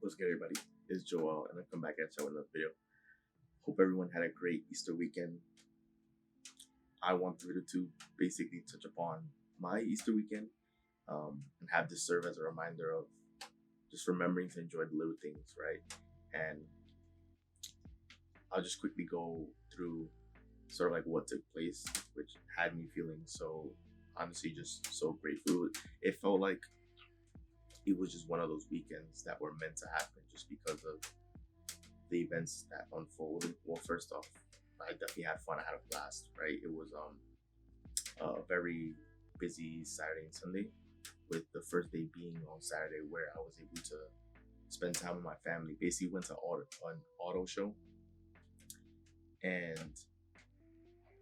What's good, everybody? It's Joel, and I'll come back at you with another video. Hope everyone had a great Easter weekend. I want to basically touch upon my Easter weekend and have this serve as a reminder of just remembering to enjoy the little things, right? And I'll just quickly go through sort of like what took place, which had me feeling so honestly just so grateful. It felt like it was just one of those weekends that were meant to happen just because of the events that unfolded. Well, first off, I definitely had fun. I had a blast, right? It was a very busy Saturday and Sunday, with the first day being on Saturday, where I was able to spend time with my family. Basically, went to an auto show, and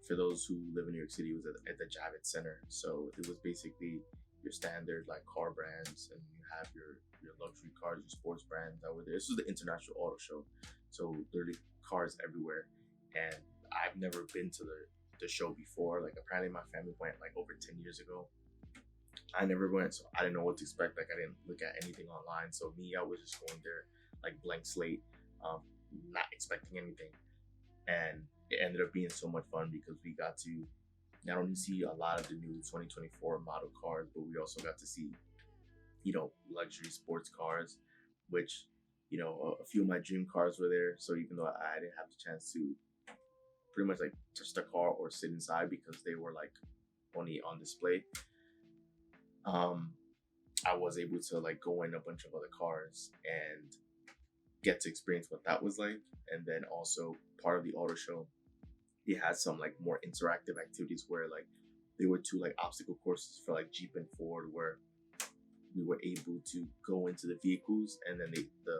for those who live in New York City, it was at the Javits Center. So it was basically your standard like car brands, and you have your luxury cars, your sports brands that were there. This was the International Auto Show, so literally cars everywhere. And I've never been to the show before. Like apparently my family went like over 10 years ago. I never went, so I didn't know what to expect. Like I didn't look at anything online. So me, I was just going there like blank slate, not expecting anything. And it ended up being so much fun because we got to not only see a lot of the new 2024 model cars, but we also got to see, luxury sports cars, which, a few of my dream cars were there. So even though I didn't have the chance to pretty much like touch the car or sit inside because they were like only on display, I was able to like go in a bunch of other cars and get to experience what that was like. And then also part of the auto show, it had some like more interactive activities where like there were two like obstacle courses for like Jeep and Ford, where we were able to go into the vehicles, and then the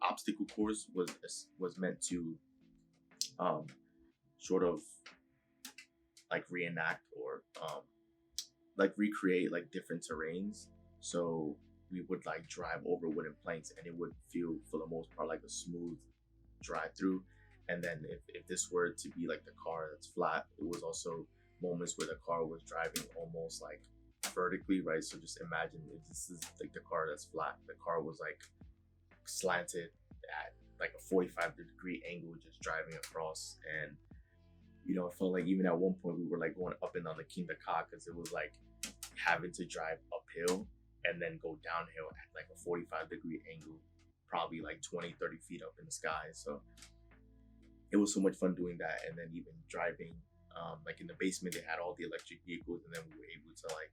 obstacle course was meant to sort of like reenact or like recreate like different terrains. So we would like drive over wooden planks, and it would feel for the most part like a smooth drive through. And then if this were to be like the car that's flat, it was also moments where the car was driving almost like vertically, right? So just imagine if this is like the car that's flat, the car was like slanted at like a 45-degree angle, just driving across. And it felt like even at one point we were like going up and down the King Ka, because it was like having to drive uphill and then go downhill at like a 45-degree angle, probably like 20-30 feet up in the sky. So it was so much fun doing that. And then even driving, like in the basement, they had all the electric vehicles, and then we were able to like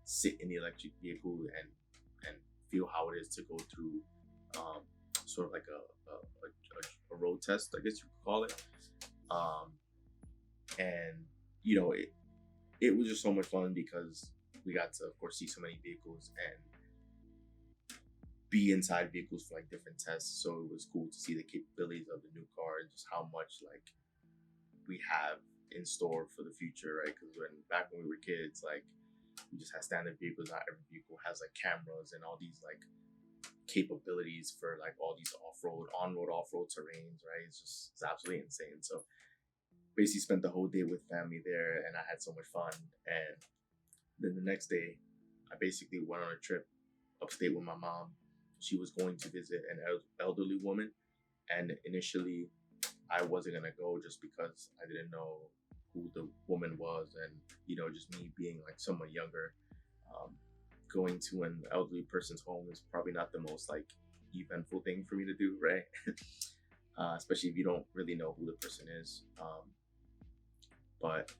sit in the electric vehicle and feel how it is to go through sort of like a road test, I guess you could call it. And it was just so much fun because we got to, of course, see so many vehicles and be inside vehicles for like different tests. So it was cool to see the capabilities of the new car and just how much like we have in store for the future, right? Because back when we were kids, like we just had standard vehicles. Not every vehicle has like cameras and all these like capabilities for like all these on-road, off-road terrains, right? It's absolutely insane. So basically spent the whole day with family there, and I had so much fun. And then the next day, I basically went on a trip upstate with my mom. She was going to visit an elderly woman, and initially I wasn't gonna go just because I didn't know who the woman was, and just me being like someone younger, going to an elderly person's home is probably not the most like eventful thing for me to do, right? Especially if you don't really know who the person is. But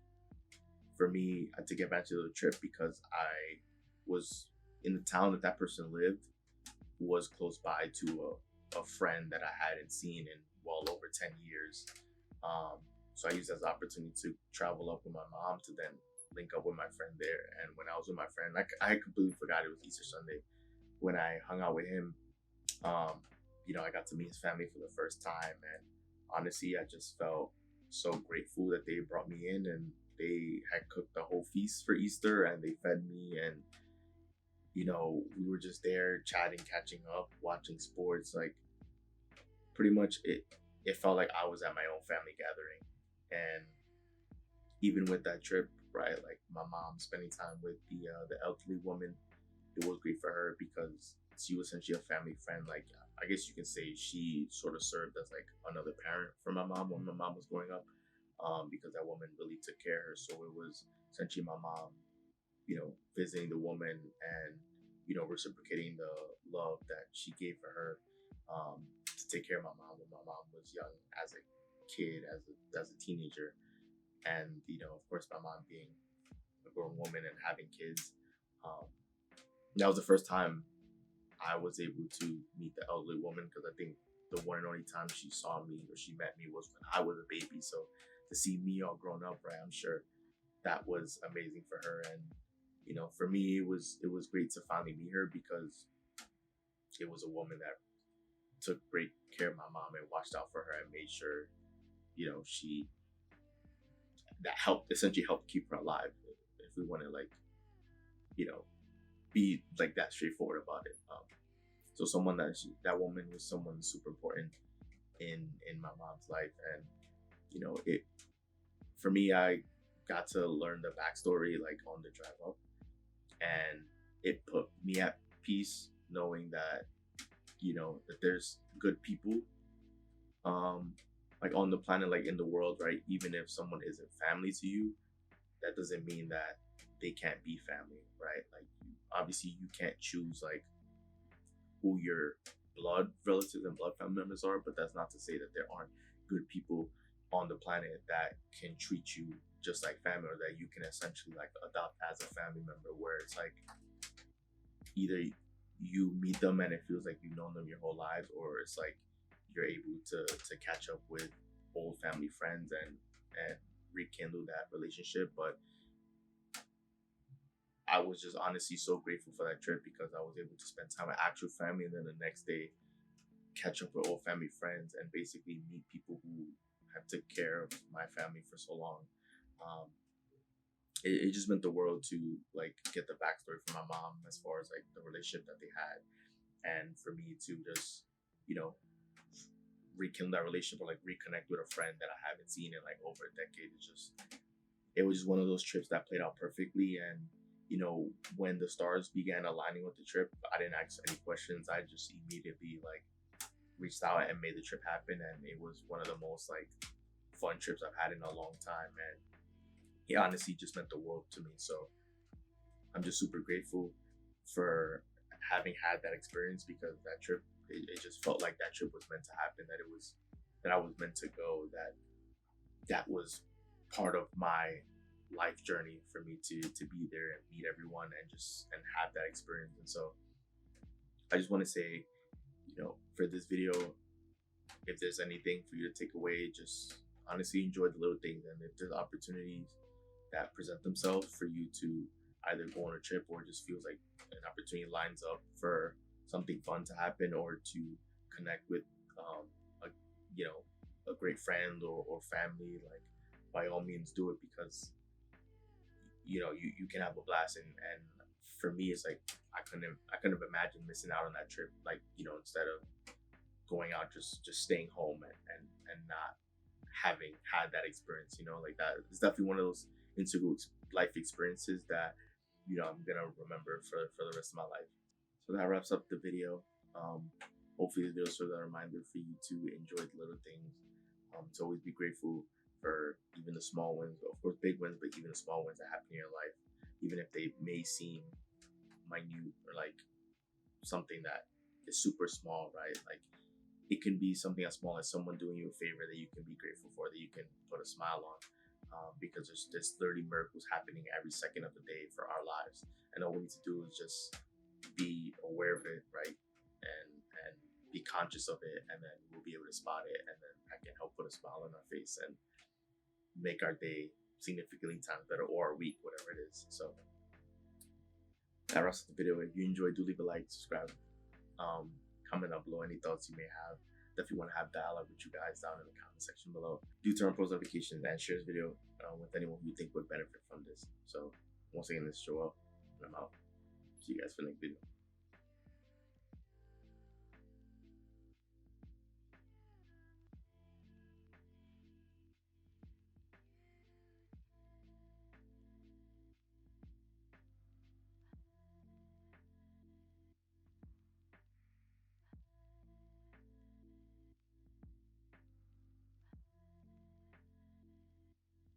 for me, I took advantage of the trip because I was in the town that person lived, was close by to a friend that I hadn't seen in well over 10 years. So I used it as an opportunity to travel up with my mom to then link up with my friend there. And when I was with my friend, I completely forgot it was Easter Sunday. When I hung out with him, I got to meet his family for the first time. And honestly, I just felt so grateful that they brought me in, and they had cooked the whole feast for Easter, and they fed me. And we were just there chatting, catching up, watching sports. Like pretty much it felt like I was at my own family gathering. And even with that trip, right, like my mom spending time with the elderly woman, it was great for her because she was essentially a family friend. Like I guess you can say she sort of served as like another parent for my mom when my mom was growing up, because that woman really took care of her. So it was essentially my mom, visiting the woman and reciprocating the love that she gave for her, to take care of my mom when my mom was young as a kid, as a teenager, and of course my mom being a grown woman and having kids. Um, that was the first time I was able to meet the elderly woman, because I think the one and only time she saw me or she met me was when I was a baby. So to see me all grown up, right, I'm sure that was amazing for her. And for me, it was great to finally meet her, because it was a woman that took great care of my mom and watched out for her and made sure she that helped essentially helped keep her alive. If we want to you know be like that straightforward about it. So someone that woman was someone super important in my mom's life. And it for me, I got to learn the backstory like on the drive up, and it put me at peace knowing that that there's good people, um like on the planet, like in the world, right? Even if someone isn't family to you, that doesn't mean that they can't be family, right? Like obviously you can't choose like who your blood relatives and blood family members are, but that's not to say that there aren't good people on the planet that can treat you just like family, or that you can essentially like adopt as a family member, where it's like either you meet them and it feels like you've known them your whole lives, or it's like you're able to catch up with old family friends and rekindle that relationship. But I was just honestly so grateful for that trip, because I was able to spend time with actual family, and then the next day catch up with old family friends and basically meet people who have took care of my family for so long. Um, it just meant the world to like get the backstory from my mom as far as like the relationship that they had, and for me to just you know rekindle that relationship, or like reconnect with a friend that I haven't seen in like over a decade. It was just one of those trips that played out perfectly. And when the stars began aligning with the trip, I didn't ask any questions. I just immediately like reached out and made the trip happen, and it was one of the most like fun trips I've had in a long time. And it honestly just meant the world to me. So I'm just super grateful for having had that experience, because that trip, it just felt like that trip was meant to happen, that I was meant to go, that was part of my life journey for me to be there and meet everyone and have that experience. And so I just want to say, for this video, if there's anything for you to take away, just honestly enjoy the little things. And if there's opportunities that present themselves for you to either go on a trip, or just feels like an opportunity lines up for something fun to happen, or to connect with a a great friend or family, like by all means do it, because you can have a blast. And for me, it's like I couldn't have imagined missing out on that trip, like instead of going out, just staying home and not having had that experience. Like that, it's definitely one of those integral life experiences that I'm gonna remember for the rest of my life. So that wraps up the video. Hopefully the video serves as a reminder for you to enjoy the little things, to always be grateful for even the small wins, of course big wins, but even the small wins that happen in your life, even if they may seem minute, or like something that is super small, right? Like it can be something as small as someone doing you a favor that you can be grateful for, that you can put a smile on, because there's 30 miracles happening every second of the day for our lives, and all we need to do is just be aware of it, right? And be conscious of it, and then we'll be able to spot it, and then I can help put a smile on our face and make our day significantly times better, or our week, whatever it is. So that wraps up the video. If you enjoyed, do leave a like, subscribe, comment down below any thoughts you may have. Definitely want to have dialogue with you guys down in the comment section below. Do turn on post notifications and share this video with anyone who you think would benefit from this. So once again, this is Joel, and I'm out. See you guys for the next video.